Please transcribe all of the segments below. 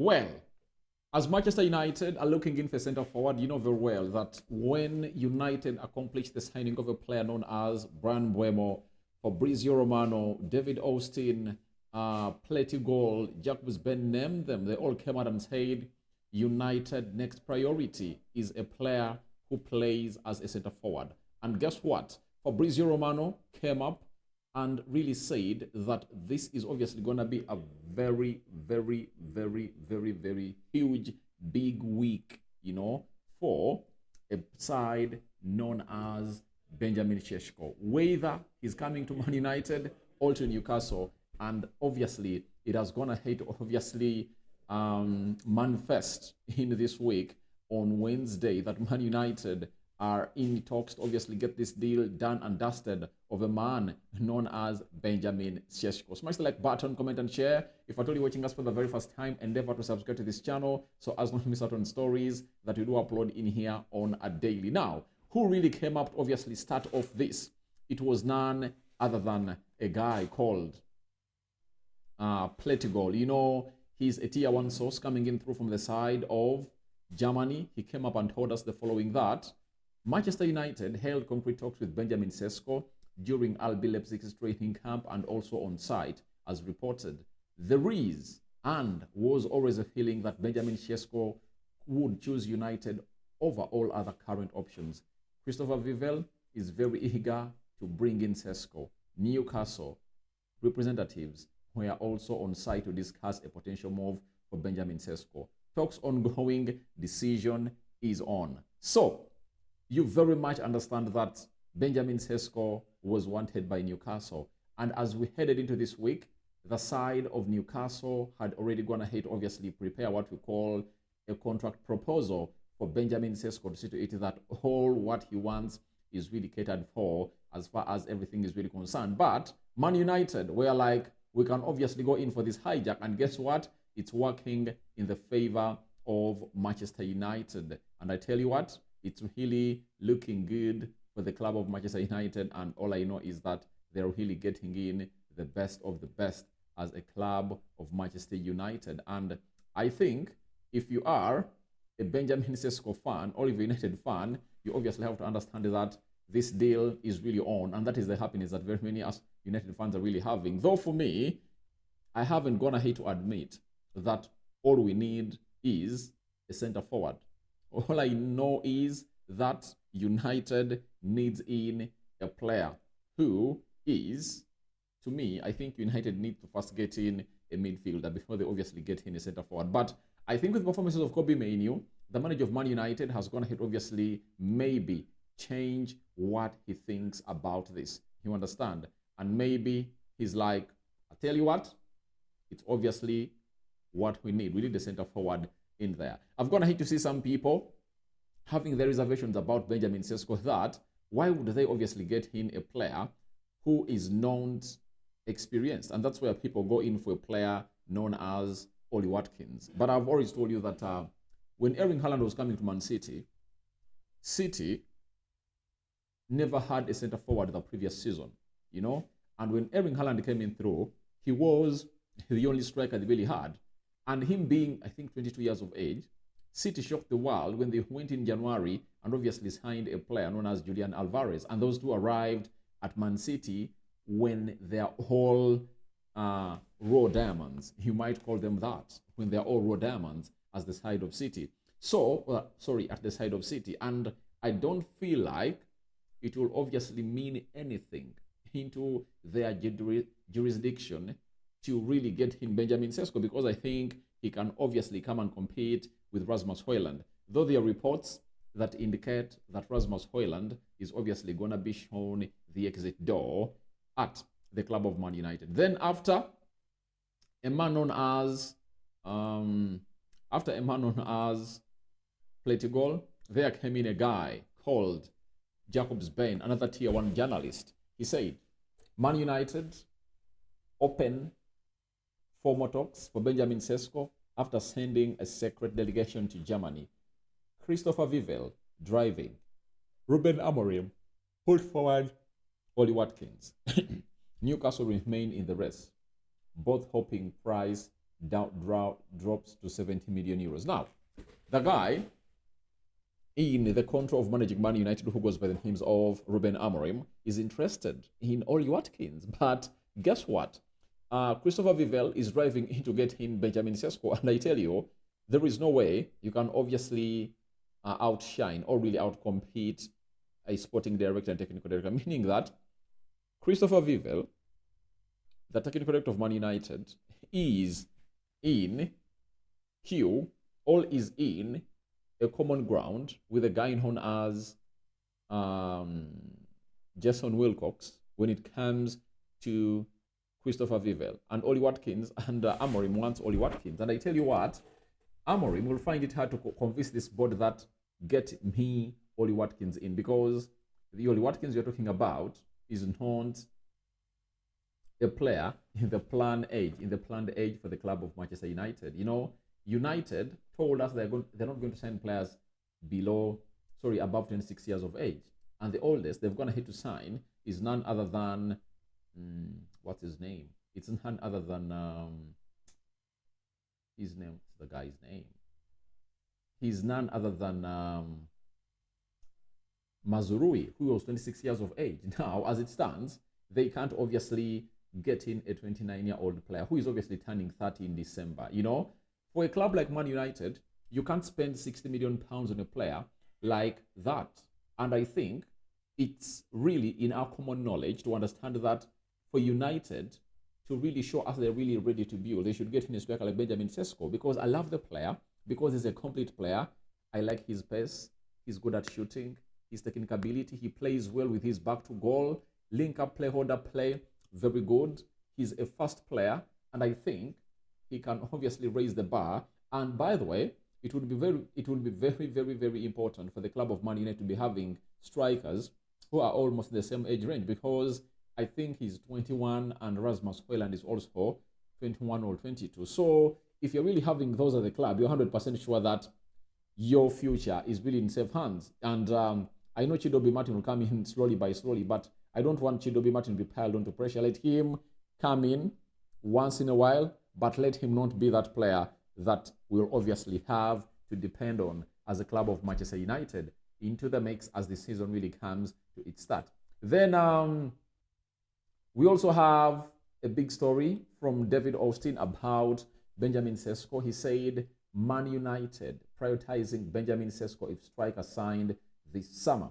Well, as Manchester United are looking in for centre forward, you know very well that when United accomplished the signing of a player known as Brian Buemo, Fabrizio Romano, David Austin, Pleti Goal, Jacobs Ben, name them, they all came out and said United next priority is a player who plays as a centre forward. And guess what? Fabrizio Romano came up and really said that this is obviously going to be a very, very, very, very, very huge, big week, for a side known as Benjamin Sesko. Whether he's coming to Man United or to Newcastle, and obviously it has gone ahead, obviously manifest in this week on Wednesday that Man United are in talks to obviously get this deal done and dusted of a man known as Benjamin Sesko. Smash the like button, comment, and share. If you're totally watching us for the very first time, endeavor to subscribe to this channel so as not to miss out on stories that we do upload in here on a daily. Now, who really came up to obviously start off this? It was none other than a guy called Pletigol. He's a tier 1 source coming in through from the side of Germany. He came up and told us the following that Manchester United held concrete talks with Benjamin Sesko during RB Leipzig's training camp and also on site, as reported. There is and was always a feeling that Benjamin Sesko would choose United over all other current options. Christopher Vivel is very eager to bring in Sesko. Newcastle representatives were also on site to discuss a potential move for Benjamin Sesko. Talks ongoing, decision is on. So, you very much understand that Benjamin Sesko was wanted by Newcastle. And as we headed into this week, the side of Newcastle had already gone ahead, obviously, prepare what we call a contract proposal for Benjamin Sesko to see to it that all what he wants is really catered for as far as everything is really concerned. But Man United were like, we can obviously go in for this hijack. And guess what? It's working in the favor of Manchester United. And I tell you what, it's really looking good for the club of Manchester United, and all I know is that they're really getting in the best of the best as a club of Manchester United. And I think if you are a Benjamin Sesko fan or a United fan, you obviously have to understand that this deal is really on, and that is the happiness that very many as United fans are really having. Though for me, I haven't gone ahead to admit that all we need is a centre forward. All I know is that United needs in a player who is, to me, I think United need to first get in a midfielder before they obviously get in a centre forward. But I think with performances of Kobe Mainoo, the manager of Man United has gone ahead, obviously, maybe change what he thinks about this. You understand? And maybe he's like, I tell you what, it's obviously what we need. We need a centre forward in there. I've gone ahead to see some people having their reservations about Benjamin Sesko that why would they obviously get in a player who is not experienced? And that's where people go in for a player known as Oli Watkins. But I've always told you that when Erling Haaland was coming to Man City, City never had a centre forward the previous season, And when Erling Haaland came in through, he was the only striker they really had. And him being, I think, 22 years of age, City shocked the world when they went in January and obviously signed a player known as Julian Alvarez. And those two arrived at Man City when they're all raw diamonds. You might call them that, when they're all raw diamonds as the side of City. So, at the side of City. And I don't feel like it will obviously mean anything into their jurisdiction to really get him Benjamin Sesko, because I think he can obviously come and compete with Rasmus Højlund. Though there are reports that indicate that Rasmus Højlund is obviously going to be shown the exit door at the club of Man United. Then after a man known as Pletigol, there came in a guy called Jacobs Ben, another tier 1 journalist. He said, Man United open formal talks for Benjamin Sesko after sending a secret delegation to Germany. Christopher Vivel driving. Ruben Amorim put forward Oli Watkins. Newcastle remain in the race, both hoping price drops to 70 million euros. Now, the guy in the control of managing Man United, who goes by the names of Ruben Amorim, is interested in Oli Watkins. But guess what? Christopher Vivell is driving in to get in Benjamin Sesko. And I tell you, there is no way you can obviously outshine or really outcompete a sporting director and technical director, meaning that Christopher Vivell, the technical director of Man United, is in queue, all is in a common ground with a guy known as Jason Wilcox when it comes to Christopher Vivell and Oli Watkins, and Amorim wants Oli Watkins. And I tell you what, Amorim will find it hard to convince this board that get me Oli Watkins in, because the Oli Watkins you're talking about is not a player in the planned age for the club of Manchester United. You know, United told us they're not going to sign players above 26 years of age. And the oldest they've gone ahead to sign is none other than, what's his name? It's none other than, his name, the guy's name. He's none other than Mazurui, who was 26 years of age. Now, as it stands, they can't obviously get in a 29-year-old player who is obviously turning 30 in December. You know, for a club like Man United, you can't spend 60 million pounds on a player like that. And I think it's really in our common knowledge to understand that for United to really show us they're really ready to build, they should get in a striker like Benjamin Sesko, because I love the player, because he's a complete player. I like his pace. He's good at shooting. His technical ability. He plays well with his back to goal. Link up play, hold up play, very good. He's a fast player, and I think he can obviously raise the bar. And by the way, it would be very important for the club of Man United to be having strikers who are almost in the same age range, because I think he's 21 and Rasmus Højlund is also 21 or 22. So if you're really having those at the club, you're 100% sure that your future is really in safe hands. And I know Chidobe Martin will come in slowly, but I don't want Chidobe Martin to be piled onto pressure. Let him come in once in a while, but let him not be that player that we'll obviously have to depend on as a club of Manchester United into the mix as the season really comes to its start. Then we also have a big story from David Austin about Benjamin Sesko. He said Man United prioritizing Benjamin Sesko if striker signed this summer.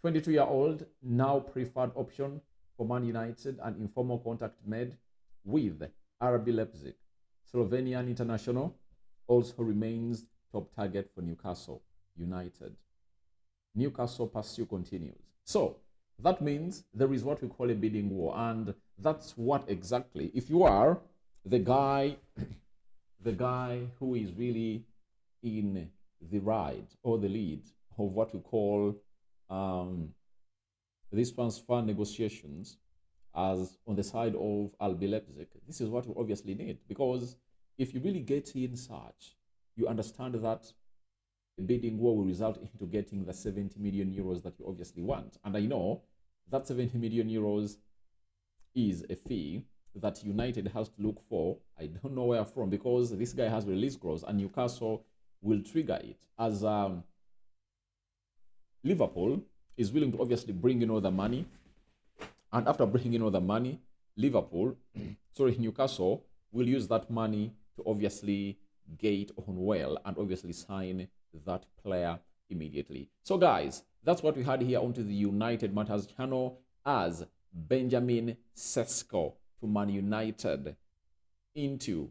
22-year-old now preferred option for Man United, and informal contact made with RB Leipzig. Slovenian international also remains top target for Newcastle United. Newcastle pursuit continues. So that means there is what we call a bidding war, and that's what exactly, if you are the guy who is really in the ride or the lead of what we call these transfer negotiations as on the side of RB Leipzig, this is what we obviously need, because if you really get in such, you understand that a bidding war will result into getting the 70 million euros that you obviously want. And I know that 70 million euros is a fee that United has to look for. I don't know where from, because this guy has release clause and Newcastle will trigger it, as Liverpool is willing to obviously bring in all the money, and after bringing in all the money, Newcastle will use that money to obviously gate on well and obviously sign that player immediately. So guys, that's what we had here onto the United Matters channel, as Benjamin Sesko to Man United into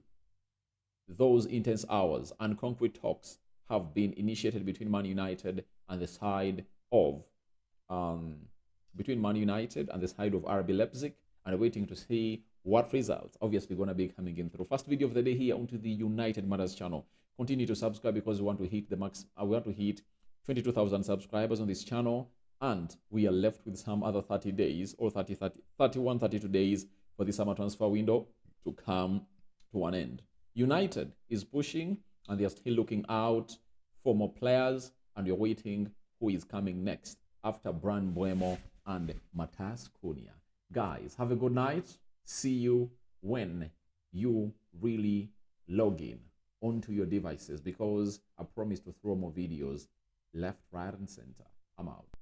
those intense hours, and concrete talks have been initiated between Man United and the side of RB Leipzig, and waiting to see what results obviously going to be coming in through. First video of the day here onto the United Matters channel. Continue to subscribe, because we want to hit the max. We want to hit 22,000 subscribers on this channel, and we are left with some other 30 days or 32 days for the summer transfer window to come to an end. United is pushing, and they are still looking out for more players, and you're waiting who is coming next after Brand Buemo and Matas Cunha. Guys, have a good night. See you when you really log in onto your devices, because I promise to throw more videos left, right, and center. I'm out.